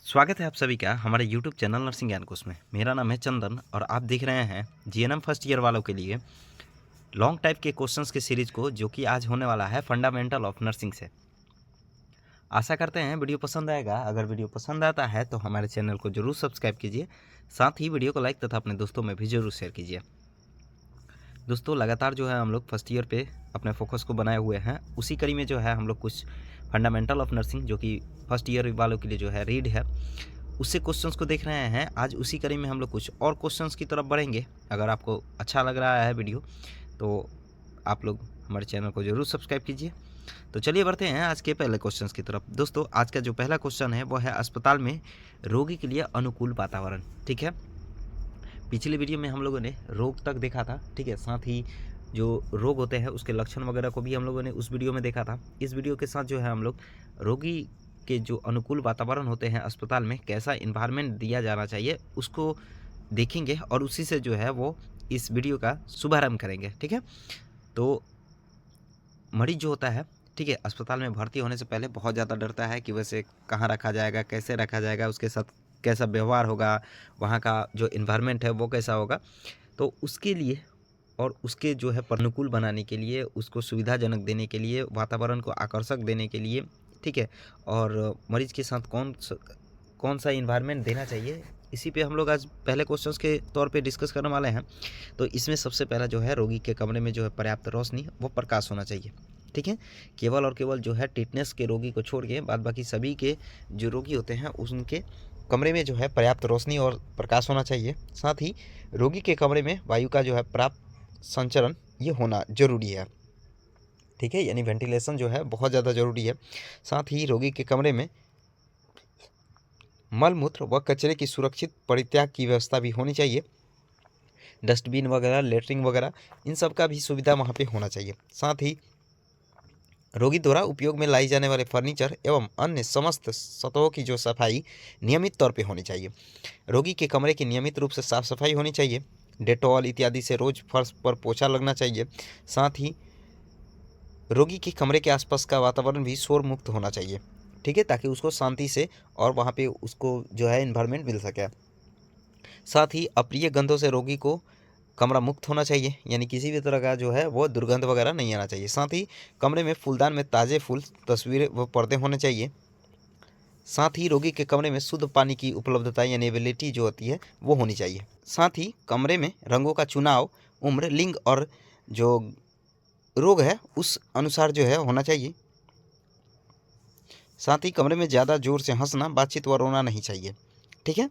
स्वागत है आप सभी का हमारे YouTube चैनल नर्सिंग ज्ञान कोर्स में। मेरा नाम है चंदन और आप देख रहे हैं जीएनएम फर्स्ट ईयर वालों के लिए लॉन्ग टाइप के क्वेश्चंस के सीरीज को, जो कि आज होने वाला है फंडामेंटल ऑफ नर्सिंग से। आशा करते हैं वीडियो पसंद आएगा। अगर वीडियो पसंद आता है तो हमारे चैनल को जरूर सब्सक्राइब कीजिए, साथ ही वीडियो को लाइक तथा अपने दोस्तों में भी जरूर शेयर कीजिए। दोस्तों, लगातार जो है हम लोग फर्स्ट ईयर पे अपने फोकस को बनाए हुए हैं। उसी कड़ी में जो है हम लोग कुछ फंडामेंटल ऑफ नर्सिंग, जो कि फर्स्ट ईयर वालों के लिए जो है रीड है, उससे क्वेश्चंस को देख रहे हैं। आज उसी कड़ी में हम लोग कुछ और क्वेश्चंस की तरफ बढ़ेंगे। अगर आपको अच्छा लग रहा है वीडियो तो आप लोग हमारे चैनल को जरूर सब्सक्राइब कीजिए। तो चलिए बढ़ते हैं आज के पहले क्वेश्चंस की तरफ। दोस्तों, आज का जो पहला क्वेश्चन है वो है अस्पताल में रोगी के लिए अनुकूल वातावरण। ठीक है, पिछले वीडियो में हम लोगों ने रोग तक देखा था। ठीक है, साथ ही जो रोग होते हैं उसके लक्षण वगैरह को भी हम लोगों ने उस वीडियो में देखा था। इस वीडियो के साथ जो है हम लोग रोगी के जो अनुकूल वातावरण होते हैं अस्पताल में, कैसा इन्वायरमेंट दिया जाना चाहिए, उसको देखेंगे और उसी से जो है वो इस वीडियो का शुभारंभ करेंगे। ठीक है, तो मरीज जो होता है, ठीक है, अस्पताल में भर्ती होने से पहले बहुत ज़्यादा डरता है कि वैसे कहाँ रखा जाएगा, कैसे रखा जाएगा, उसके साथ कैसा व्यवहार होगा, वहाँ का जो इन्वायरमेंट है वो कैसा होगा। तो उसके लिए और उसके जो है अनुकूल बनाने के लिए, उसको सुविधाजनक देने के लिए, वातावरण को आकर्षक देने के लिए, ठीक है, और मरीज के साथ कौन सा इन्वायरमेंट देना चाहिए, इसी पे हम लोग आज पहले क्वेश्चंस के तौर पे डिस्कस करने वाले हैं। तो इसमें सबसे पहला जो है, रोगी के कमरे में जो है पर्याप्त रोशनी व प्रकाश होना चाहिए। ठीक है, केवल और केवल जो है टिटनेस के रोगी को छोड़ के बाद बाकी सभी के जो रोगी होते हैं उनके कमरे में जो है पर्याप्त रोशनी और प्रकाश होना चाहिए। साथ ही रोगी के कमरे में वायु का जो है प्राप्त संचरण ये होना जरूरी है। ठीक है, यानी वेंटिलेशन जो है बहुत ज़्यादा ज़रूरी है। साथ ही रोगी के कमरे में मल मूत्र व कचरे की सुरक्षित परित्याग की व्यवस्था भी होनी चाहिए। डस्टबिन वगैरह, लेटरिन वगैरह, इन सब का भी सुविधा वहाँ पे होना चाहिए। साथ ही रोगी द्वारा उपयोग में लाई जाने वाले फर्नीचर एवं अन्य समस्त सतहों की जो सफाई नियमित तौर पे होनी चाहिए। रोगी के कमरे की नियमित रूप से साफ सफाई होनी चाहिए। डेटॉल इत्यादि से रोज फर्श पर पोछा लगना चाहिए। साथ ही रोगी के कमरे के आसपास का वातावरण भी शोर मुक्त होना चाहिए। ठीक है, ताकि उसको शांति से और वहाँ पे उसको जो है इन्वायरमेंट मिल सके। साथ ही अप्रिय गंधों से रोगी को कमरा मुक्त होना चाहिए, यानी किसी भी तरह का जो है वो दुर्गंध वगैरह नहीं आना चाहिए। साथ ही कमरे में फूलदान में ताज़े फूल, तस्वीरें व पर्दे होने चाहिए। साथ ही रोगी के कमरे में शुद्ध पानी की उपलब्धता यानी अवेलेबिलिटी जो होती है वो होनी चाहिए। साथ ही कमरे में रंगों का चुनाव उम्र, लिंग और जो रोग है उस अनुसार जो है होना चाहिए। साथ ही कमरे में ज़्यादा जोर से हंसना, बातचीत व रोना नहीं चाहिए। ठीक है,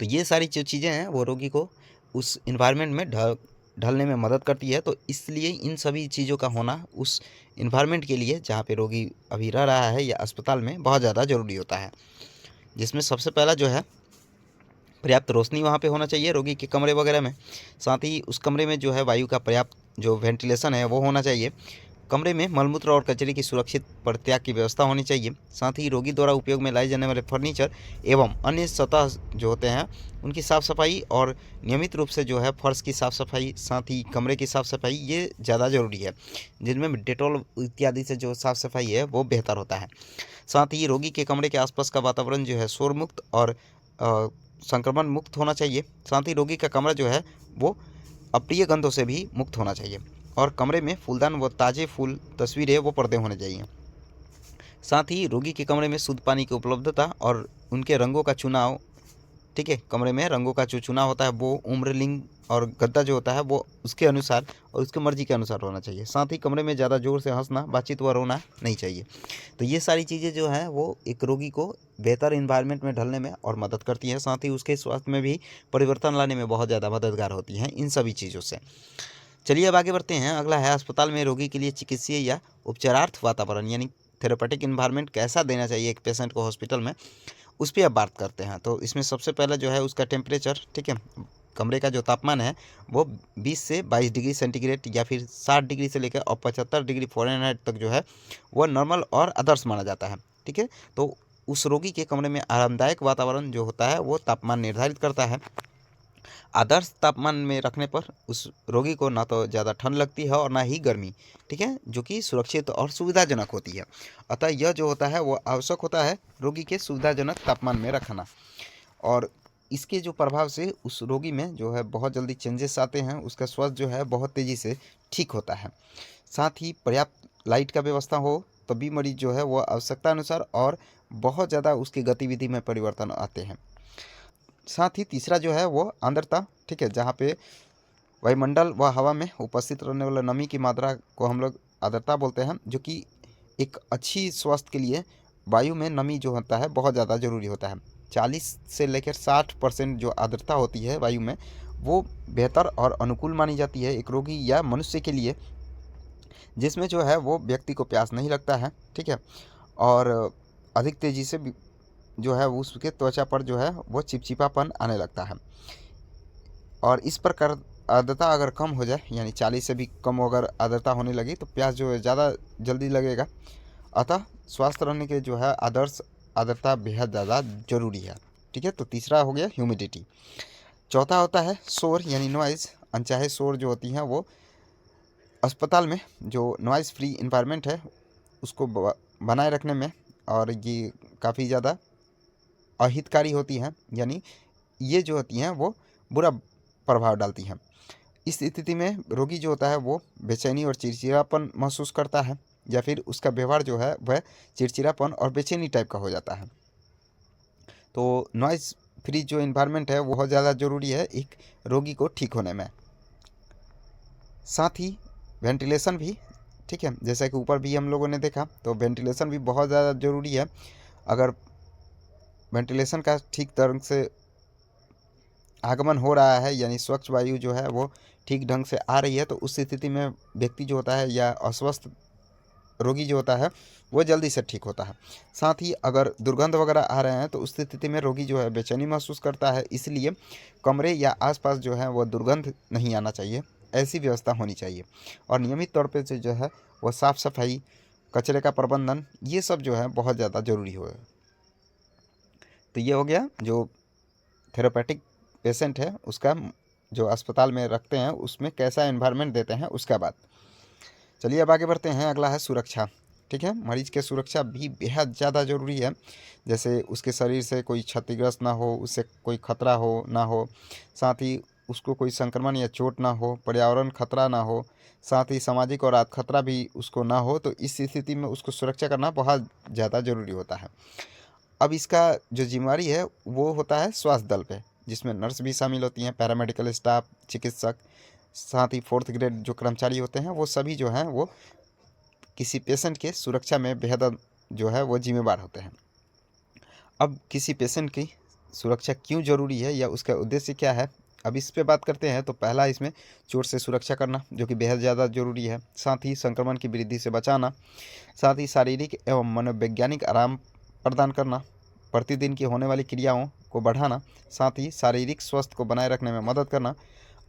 तो ये सारी जो चीज़ें हैं वो रोगी को उस इन्वायरमेंट में ढलने में मदद करती है। तो इसलिए इन सभी चीज़ों का होना उस इन्वायरमेंट के लिए जहाँ पे रोगी अभी रह रहा है या अस्पताल में बहुत ज़्यादा ज़रूरी होता है। जिसमें सबसे पहला जो है पर्याप्त रोशनी वहाँ पे होना चाहिए रोगी के कमरे वगैरह में। साथ ही उस कमरे में जो है वायु का पर्याप्त जो वेंटिलेशन है वो होना चाहिए। कमरे में मलमूत्र और कचरे की सुरक्षित परित्याग की व्यवस्था होनी चाहिए। साथ ही रोगी द्वारा उपयोग में लाए जाने वाले फर्नीचर एवं अन्य सतह जो होते हैं उनकी साफ़ सफाई और नियमित रूप से जो है फर्श की साफ़ सफाई, साथ ही कमरे की साफ़ सफाई ये ज़्यादा ज़रूरी है, जिनमें डेटॉल इत्यादि से जो साफ़ सफाई है वो बेहतर होता है। साथ ही रोगी के कमरे के आसपास का वातावरण जो है शोर मुक्त और संक्रमण मुक्त होना चाहिए। साथ ही रोगी का कमरा जो है वो अप्रिय गंधों से भी मुक्त होना चाहिए और कमरे में फूलदान व ताज़े फूल, तस्वीरें व पर्दे होने चाहिए। साथ ही रोगी के कमरे में शुद्ध पानी की उपलब्धता और उनके रंगों का चुनाव, ठीक है, कमरे में रंगों का जो चुनाव होता है वो उम्र, लिंग और गद्दा जो होता है वो उसके अनुसार और उसके मर्जी के अनुसार होना चाहिए। साथ ही कमरे में ज़्यादा जोर से हंसना, बातचीत व रोना नहीं चाहिए। तो ये सारी चीज़ें जो हैं वो एक रोगी को बेहतर इन्वायरमेंट में ढलने में और मदद करती हैं। साथ ही उसके स्वास्थ्य में भी परिवर्तन लाने में बहुत ज़्यादा मददगार होती हैं इन सभी चीज़ों से। चलिए अब आगे बढ़ते हैं। अगला है अस्पताल में रोगी के लिए चिकित्सीय या उपचारार्थ वातावरण यानी थेरेपेटिक इन्वायरमेंट कैसा देना चाहिए एक पेशेंट को हॉस्पिटल में, उस पर अब बात करते हैं। तो इसमें सबसे पहले जो है उसका टेम्परेचर, ठीक है, कमरे का जो तापमान है वो 20 से 22 डिग्री सेंटीग्रेड या फिर 60 डिग्री से लेकर और 75 डिग्री फ़ारेनहाइट तक जो है वो नॉर्मल और आदर्श माना जाता है। ठीक है, तो उस रोगी के कमरे में आरामदायक वातावरण जो होता है वो तापमान निर्धारित करता है। आदर्श तापमान में रखने पर उस रोगी को ना तो ज़्यादा ठंड लगती है और ना ही गर्मी, ठीक है, जो कि सुरक्षित और सुविधाजनक होती है। अतः यह जो होता है वो आवश्यक होता है रोगी के सुविधाजनक तापमान में रखना। और इसके जो प्रभाव से उस रोगी में जो है बहुत जल्दी चेंजेस आते हैं, उसका स्वास्थ्य जो है बहुत तेज़ी से ठीक होता है। साथ ही पर्याप्त लाइट का व्यवस्था हो तभी मरीज जो है वो आवश्यकता अनुसार और बहुत ज़्यादा उसकी गतिविधि में परिवर्तन आते हैं। साथ ही तीसरा जो है वो आर्द्रता, ठीक है, जहाँ पे वायुमंडल व हवा में उपस्थित रहने वाला नमी की मात्रा को हम लोग आर्द्रता बोलते हैं, जो कि एक अच्छी स्वास्थ्य के लिए वायु में नमी जो होता है बहुत ज़्यादा ज़रूरी होता है। 40 से लेकर 60% जो आर्द्रता होती है वायु में, वो बेहतर और अनुकूल मानी जाती है एक रोगी या मनुष्य के लिए, जिसमें जो है वो व्यक्ति को प्यास नहीं लगता है, ठीक है, और अधिक तेज़ी से जो है उसके त्वचा पर जो है वो चिपचिपापन आने लगता है। और इस प्रकार आर्द्रता अगर कम हो जाए, यानी 40 से भी कम अगर आर्द्रता होने लगी, तो प्यास जो है ज़्यादा जल्दी लगेगा। अतः स्वस्थ रहने के जो है आदर्श आर्द्रता बेहद ज़्यादा ज़रूरी है, ठीक है। तो तीसरा हो गया ह्यूमिडिटी। चौथा होता है शोर यानी नॉइज़। अनचाहे शोर जो होती हैं वो अस्पताल में जो नॉइज़ फ्री इन्वायरमेंट है उसको बनाए रखने में, और ये काफ़ी ज़्यादा अहितकारी होती हैं, यानी ये जो होती हैं वो बुरा प्रभाव डालती हैं। इस स्थिति में रोगी जो होता है वो बेचैनी और चिड़चिड़ापन महसूस करता है, या फिर उसका व्यवहार जो है वह चिड़चिड़ापन और बेचैनी टाइप का हो जाता है। तो नॉइज़ फ्री जो इन्वायरमेंट है वो बहुत ज़्यादा ज़रूरी है एक रोगी को ठीक होने में। साथ ही वेंटिलेशन भी, ठीक है, जैसा कि ऊपर भी हम लोगों ने देखा, तो वेंटिलेशन भी बहुत ज़्यादा ज़रूरी है। अगर वेंटिलेशन का ठीक ढंग से आगमन हो रहा है, यानी स्वच्छ वायु जो है वो ठीक ढंग से आ रही है, तो उस स्थिति में व्यक्ति जो होता है या अस्वस्थ रोगी जो होता है वो जल्दी से ठीक होता है। साथ ही अगर दुर्गंध वगैरह आ रहे हैं तो उस स्थिति में रोगी जो है बेचैनी महसूस करता है, इसलिए कमरे या आसपास जो है वो दुर्गंध नहीं आना चाहिए, ऐसी व्यवस्था होनी चाहिए। और नियमित तौर पे जो है वो साफ़ सफाई, कचरे का प्रबंधन, ये सब जो है बहुत ज़्यादा ज़रूरी हो। तो ये हो गया जो थेरेपेटिक पेशेंट है उसका जो अस्पताल में रखते हैं उसमें कैसा एनवायरनमेंट देते हैं उसका बात। चलिए अब आगे बढ़ते हैं। अगला है सुरक्षा, ठीक है। मरीज की सुरक्षा भी बेहद ज़्यादा ज़रूरी है, जैसे उसके शरीर से कोई क्षतिग्रस्त ना हो, उससे कोई खतरा हो ना हो, साथ ही उसको कोई संक्रमण या चोट ना हो, पर्यावरण खतरा ना हो, साथ ही सामाजिक और आर्थिक खतरा भी उसको ना हो। तो इस स्थिति में उसको सुरक्षा करना बहुत ज़्यादा ज़रूरी होता है। अब इसका जो जिम्मेवारी है वो होता है स्वास्थ्य दल पे, जिसमें नर्स भी शामिल होती हैं, पैरामेडिकल स्टाफ, चिकित्सक, साथ ही 4th ग्रेड जो कर्मचारी होते हैं वो सभी जो हैं वो किसी पेशेंट के सुरक्षा में बेहद जो है वो जिम्मेवार होते हैं। अब किसी पेशेंट की सुरक्षा क्यों ज़रूरी है या उसका उद्देश्य क्या है, अब इस पे बात करते हैं। तो पहला इसमें चोट से सुरक्षा करना, जो कि बेहद ज़्यादा ज़रूरी है। साथ ही संक्रमण की वृद्धि से बचाना, साथ ही शारीरिक एवं मनोवैज्ञानिक आराम प्रदान करना, प्रतिदिन की होने वाली क्रियाओं को बढ़ाना, साथ ही शारीरिक स्वास्थ्य को बनाए रखने में मदद करना,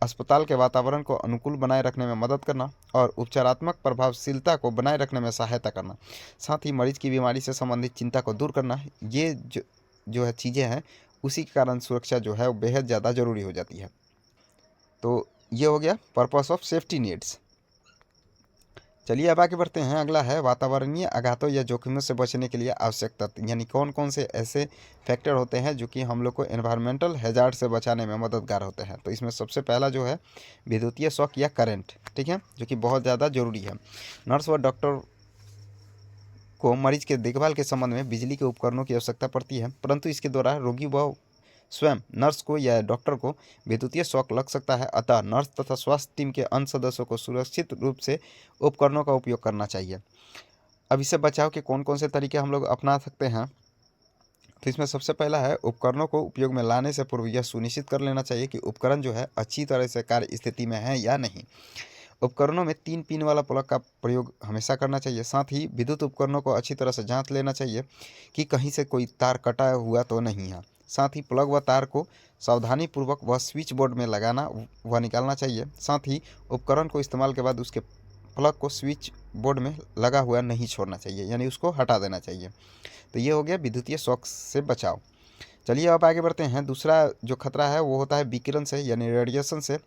अस्पताल के वातावरण को अनुकूल बनाए रखने में मदद करना और उपचारात्मक प्रभावशीलता को बनाए रखने में सहायता करना, साथ ही मरीज की बीमारी से संबंधित चिंता को दूर करना। ये जो है चीज़ें हैं, उसी के कारण सुरक्षा जो है वो बेहद ज़्यादा ज़रूरी हो जाती है। तो ये हो गया पर्पस ऑफ सेफ्टी नीड्स। चलिए अब आगे बढ़ते हैं। अगला है वातावरणीय आघातों या जोखिमों से बचने के लिए आवश्यक तत्व, यानी कौन कौन से ऐसे फैक्टर होते हैं जो कि हम लोग को एनवायरमेंटल हैजार्ड से बचाने में मददगार होते हैं। तो इसमें सबसे पहला जो है विद्युतीय शॉक या करंट, ठीक है, जो कि बहुत ज़्यादा ज़रूरी है। नर्स व डॉक्टर को मरीज के देखभाल के संबंध में बिजली के उपकरणों की आवश्यकता पड़ती है, परंतु इसके द्वारा रोगी व स्वयं नर्स को या डॉक्टर को विद्युतीय शॉक लग सकता है। अतः नर्स तथा स्वास्थ्य टीम के अन्य सदस्यों को सुरक्षित रूप से उपकरणों का उपयोग करना चाहिए। अब इससे बचाव के कौन कौन से तरीके हम लोग अपना सकते हैं, तो इसमें सबसे पहला है उपकरणों को उपयोग में लाने से पूर्व यह सुनिश्चित कर लेना चाहिए कि उपकरण जो है अच्छी तरह से कार्य स्थिति में है या नहीं। उपकरणों में 3 पिन वाला प्लग का प्रयोग हमेशा करना चाहिए। साथ ही विद्युत उपकरणों को अच्छी तरह से जांच लेना चाहिए कि कहीं से कोई तार कटा हुआ तो नहीं है। साथ ही प्लग व तार को सावधानीपूर्वक व स्विच बोर्ड में लगाना व निकालना चाहिए। साथ ही उपकरण को इस्तेमाल के बाद उसके प्लग को स्विच बोर्ड में लगा हुआ नहीं छोड़ना चाहिए, यानी उसको हटा देना चाहिए। तो ये हो गया विद्युतीय शॉक से बचाव। चलिए अब आगे बढ़ते हैं। दूसरा जो खतरा है वो होता है विकिरण से यानी रेडिएशन से।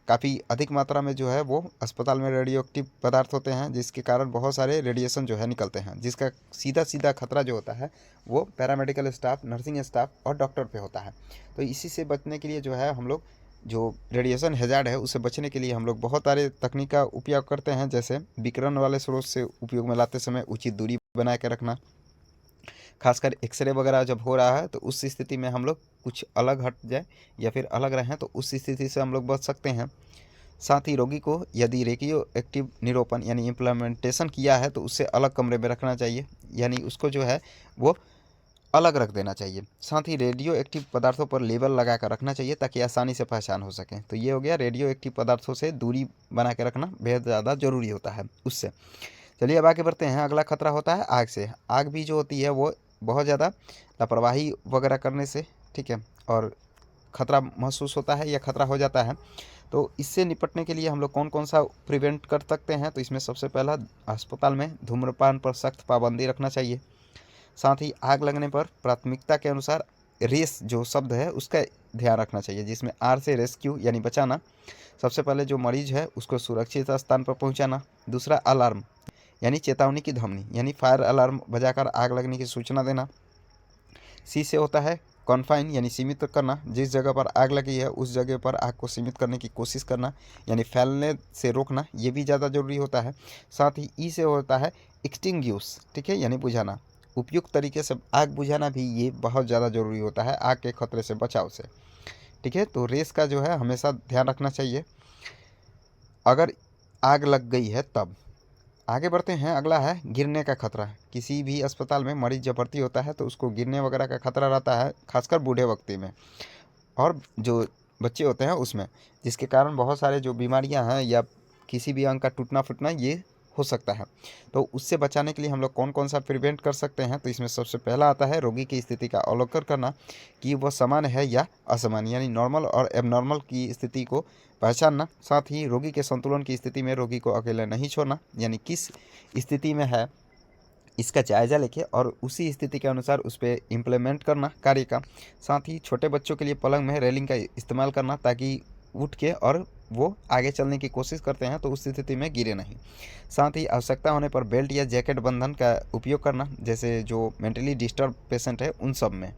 काफ़ी अधिक मात्रा में जो है वो अस्पताल में रेडियो एक्टिव पदार्थ होते हैं, जिसके कारण बहुत सारे रेडिएशन जो है निकलते हैं, जिसका सीधा सीधा खतरा जो होता है वो पैरामेडिकल स्टाफ, नर्सिंग स्टाफ और डॉक्टर पे होता है। तो इसी से बचने के लिए जो है हम लोग जो रेडिएशन हैजार्ड है उससे बचने के लिए हम लोग बहुत सारे तकनीक का उपयोग करते हैं, जैसे विकिरण वाले स्रोत से उपयोग में लाते समय उचित दूरी बना के रखना। खासकर एक्सरे वगैरह जब हो रहा है तो उस स्थिति में हम लोग कुछ अलग हट जाए या फिर अलग रहें तो उस स्थिति से हम लोग बच सकते हैं। साथ ही रोगी को यदि रेडियो एक्टिव निरूपण यानी इम्प्लीमेंटेशन किया है तो उससे अलग कमरे में रखना चाहिए, यानी उसको जो है वो अलग रख देना चाहिए। साथ ही रेडियो एक्टिव पदार्थों पर लेबल लगा कर रखना चाहिए ताकि आसानी से पहचान हो सके। तो ये हो गया रेडियो एक्टिव पदार्थों से दूरी बना के रखना बेहद ज़्यादा ज़रूरी होता है उससे। चलिए अब आगे बढ़ते हैं। अगला खतरा होता है आग से। आग भी जो होती है वो बहुत ज़्यादा लापरवाही वगैरह करने से, ठीक है, और खतरा महसूस होता है या खतरा हो जाता है। तो इससे निपटने के लिए हम लोग कौन कौन सा प्रिवेंट कर सकते हैं, तो इसमें सबसे पहला अस्पताल में धूम्रपान पर सख्त पाबंदी रखना चाहिए। साथ ही आग लगने पर प्राथमिकता के अनुसार रेस जो शब्द है उसका ध्यान रखना चाहिए, जिसमें आर से रेस्क्यू यानी बचाना। सबसे पहले जो मरीज है उसको सुरक्षित स्थान पर पहुंचाना। दूसरा अलार्म यानी चेतावनी की ध्वनि यानी फायर अलार्म बजाकर आग लगने की सूचना देना। सी से होता है कॉन्फाइन यानी सीमित करना, जिस जगह पर आग लगी है उस जगह पर आग को सीमित करने की कोशिश करना यानी फैलने से रोकना, ये भी ज़्यादा ज़रूरी होता है। साथ ही ई से होता है एक्सटिंग्यूश, ठीक है, यानी बुझाना। उपयुक्त तरीके से आग बुझाना भी ये बहुत ज़्यादा ज़रूरी होता है आग के खतरे से बचाव से, ठीक है। तो रेस का जो है हमेशा ध्यान रखना चाहिए अगर आग लग गई है तब। आगे बढ़ते हैं। अगला है गिरने का खतरा। किसी भी अस्पताल में मरीज जब भर्ती होता है तो उसको गिरने वगैरह का खतरा रहता है, खासकर बूढ़े व्यक्ति में और जो बच्चे होते हैं उसमें, जिसके कारण बहुत सारे जो बीमारियां हैं या किसी भी अंग का टूटना फूटना ये हो सकता है। तो उससे बचाने के लिए हम लोग कौन कौन सा प्रिवेंट कर सकते हैं, तो इसमें सबसे पहला आता है रोगी की स्थिति का अवलोकन करना कि वह सामान्य है या असामान्य, यानी नॉर्मल और एबनॉर्मल की स्थिति को पहचानना। साथ ही रोगी के संतुलन की स्थिति में रोगी को अकेले नहीं छोड़ना, यानी किस स्थिति में है इसका जायज़ा लेके और उसी स्थिति के अनुसार उस पर इम्प्लीमेंट करना कार्य का। साथ ही छोटे बच्चों के लिए पलंग में रेलिंग का इस्तेमाल करना ताकि उठ के और वो आगे चलने की कोशिश करते हैं तो उस स्थिति में गिरे नहीं। साथ ही आवश्यकता होने पर बेल्ट या जैकेट बंधन का उपयोग करना, जैसे जो मेंटली डिस्टर्ब पेशेंट है उन सब में।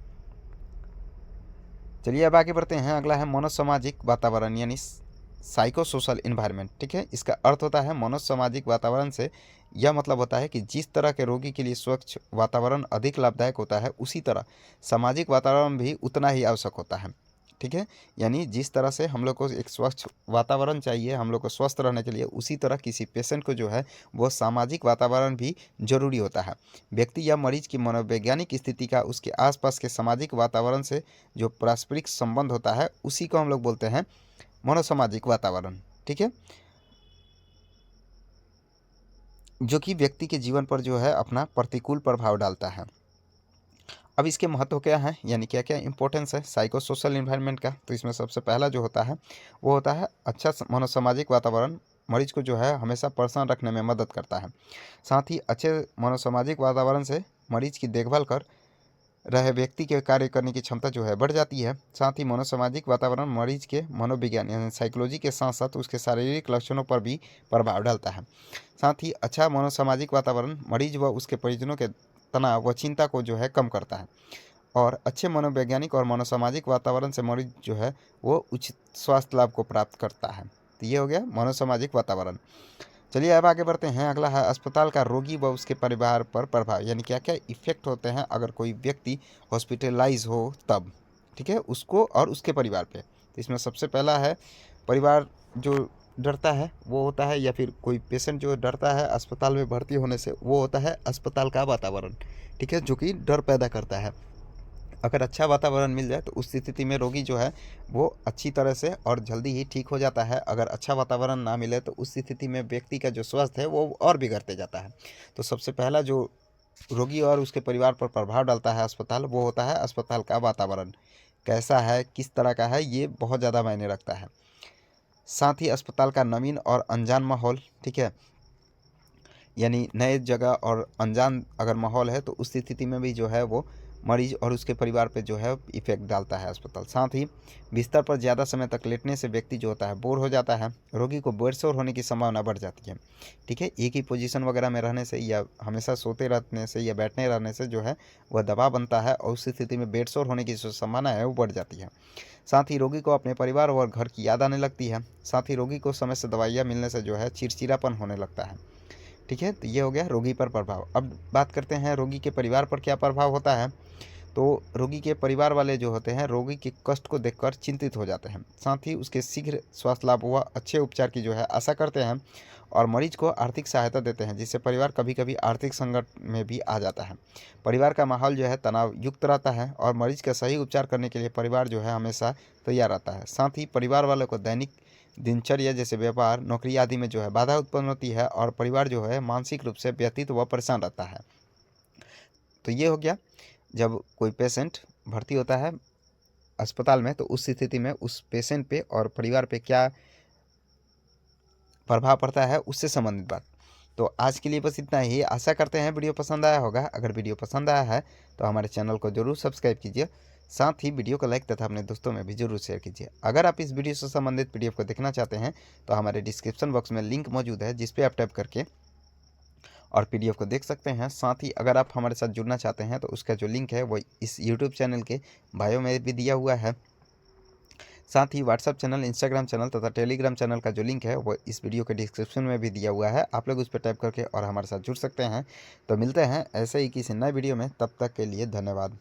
चलिए अब आगे बढ़ते हैं। अगला है मनोसामाजिक वातावरण यानी साइको सोशल इन्वायरमेंट, ठीक है। इसका अर्थ होता है मनोसामाजिक वातावरण से यह मतलब होता है कि जिस तरह के रोगी के लिए स्वच्छ वातावरण अधिक लाभदायक होता है उसी तरह सामाजिक वातावरण भी उतना ही आवश्यक होता है, ठीक है। यानी जिस तरह से हम लोग को एक स्वच्छ वातावरण चाहिए हम लोग को स्वस्थ रहने के लिए, उसी तरह किसी पेशेंट को जो है वो सामाजिक वातावरण भी जरूरी होता है। व्यक्ति या मरीज की मनोवैज्ञानिक स्थिति का उसके आसपास के सामाजिक वातावरण से जो पारस्परिक संबंध होता है उसी को हम लोग बोलते हैं मनोसामाजिक वातावरण, ठीक है, जो कि व्यक्ति के जीवन पर जो है अपना प्रतिकूल प्रभाव डालता है। अब इसके महत्व क्या है, यानी क्या क्या इंपॉर्टेंस है साइको सोशल इन्वायरमेंट का, तो इसमें सबसे पहला जो होता है वो होता है अच्छा मनोसामाजिक वातावरण मरीज को जो है हमेशा प्रसन्न रखने में मदद करता है। साथ ही अच्छे मनोसामाजिक वातावरण से मरीज की देखभाल कर रहे व्यक्ति के कार्य करने की क्षमता जो है बढ़ जाती है। साथ ही मनोसामाजिक वातावरण मरीज के मनोविज्ञान यानी साइकोलॉजी के साथ साथ उसके शारीरिक लक्षणों पर भी प्रभाव डालता है। साथ ही अच्छा मनोसामाजिक वातावरण मरीज व उसके परिजनों के तनाव व चिंता को जो है कम करता है और अच्छे मनोवैज्ञानिक और मनोसामाजिक वातावरण से मरीज जो है वो उचित स्वास्थ्य लाभ को प्राप्त करता है। तो ये हो गया मनोसामाजिक वातावरण। चलिए अब आगे बढ़ते हैं। अगला है अस्पताल का रोगी व उसके परिवार पर प्रभाव, यानी क्या क्या इफेक्ट होते हैं अगर कोई व्यक्ति हॉस्पिटलाइज हो तब, ठीक है, उसको और उसके परिवार पे। तो इसमें सबसे पहला है परिवार जो डरता है वो होता है, या फिर कोई पेशेंट जो डरता है अस्पताल में भर्ती होने से, वो होता है अस्पताल का वातावरण, ठीक है, जो कि डर पैदा करता है। अगर अच्छा वातावरण मिल जाए तो उस स्थिति में रोगी जो है वो अच्छी तरह से और जल्दी ही ठीक हो जाता है। अगर अच्छा वातावरण ना मिले तो उस स्थिति में व्यक्ति का जो स्वास्थ्य है वो और बिगड़ते जाता है। तो सबसे पहला जो रोगी और उसके परिवार पर प्रभाव डालता है अस्पताल, वो होता है अस्पताल का वातावरण कैसा है, किस तरह का है, ये बहुत ज़्यादा मायने रखता है। साथ ही अस्पताल का नवीन और अनजान माहौल, ठीक है, यानी नए जगह और अनजान अगर माहौल है तो उस स्थिति में भी जो है वो मरीज और उसके परिवार पे जो है इफेक्ट डालता है अस्पताल। साथ ही बिस्तर पर ज़्यादा समय तक लेटने से व्यक्ति जो होता है बोर हो जाता है, रोगी को बेड-सोर होने की संभावना बढ़ जाती है। ठीक है, एक ही पोजीशन वगैरह में रहने से या हमेशा सोते रहने से या बैठने रहने से जो है वह दबाव बनता है और उस स्थिति में बेड-सोर होने की जो संभावना है वो बढ़ जाती है। साथ ही रोगी को अपने परिवार और घर की याद आने लगती है। साथ ही रोगी को समय से दवाइयाँ मिलने से जो है चिड़चिड़ापन होने लगता है। ठीक है, तो ये हो गया रोगी पर प्रभाव। अब बात करते हैं रोगी के परिवार पर क्या प्रभाव होता है। तो रोगी के परिवार वाले जो होते हैं रोगी के कष्ट को देखकर चिंतित हो जाते हैं। साथ ही उसके शीघ्र स्वास्थ्य लाभ व अच्छे उपचार की जो है आशा करते हैं और मरीज को आर्थिक सहायता देते हैं, जिससे परिवार कभी-कभी आर्थिक संकट में भी आ जाता है। परिवार का माहौल जो है तनाव युक्त रहता है और मरीज का सही उपचार करने के लिए परिवार जो है हमेशा तैयार रहता है। साथ ही परिवार वालों को दैनिक दिनचर्या जैसे व्यापार, नौकरी आदि में जो है बाधा उत्पन्न होती है और परिवार जो है मानसिक रूप से व्यथित व परेशान रहता है। तो ये हो गया जब कोई पेशेंट भर्ती होता है अस्पताल में, तो उस स्थिति में उस पेशेंट पे और परिवार पे क्या प्रभाव पड़ता है उससे संबंधित बात। तो आज के लिए बस इतना ही। आशा करते हैं वीडियो पसंद आया होगा। अगर वीडियो पसंद आया है तो हमारे चैनल को जरूर सब्सक्राइब कीजिए। साथ ही वीडियो को लाइक तथा अपने दोस्तों में भी जरूर शेयर कीजिए। अगर आप इस वीडियो से संबंधित पीडीएफ को देखना चाहते हैं तो हमारे डिस्क्रिप्शन बॉक्स में लिंक मौजूद है, जिस पे आप टैप करके और पीडीएफ को देख सकते हैं। साथ ही अगर आप हमारे साथ जुड़ना चाहते हैं तो उसका जो लिंक है वो इस यूट्यूब चैनल के बायो में भी दिया हुआ है। साथ ही व्हाट्सअप चैनल, इंस्टाग्राम चैनल तथा टेलीग्राम चैनल का जो लिंक है वो इस वीडियो के डिस्क्रिप्शन में भी दिया हुआ है। आप लोग उस पर टाइप करके और हमारे साथ जुड़ सकते हैं। तो मिलते हैं ऐसे ही किसी नए वीडियो में, तब तक के लिए धन्यवाद।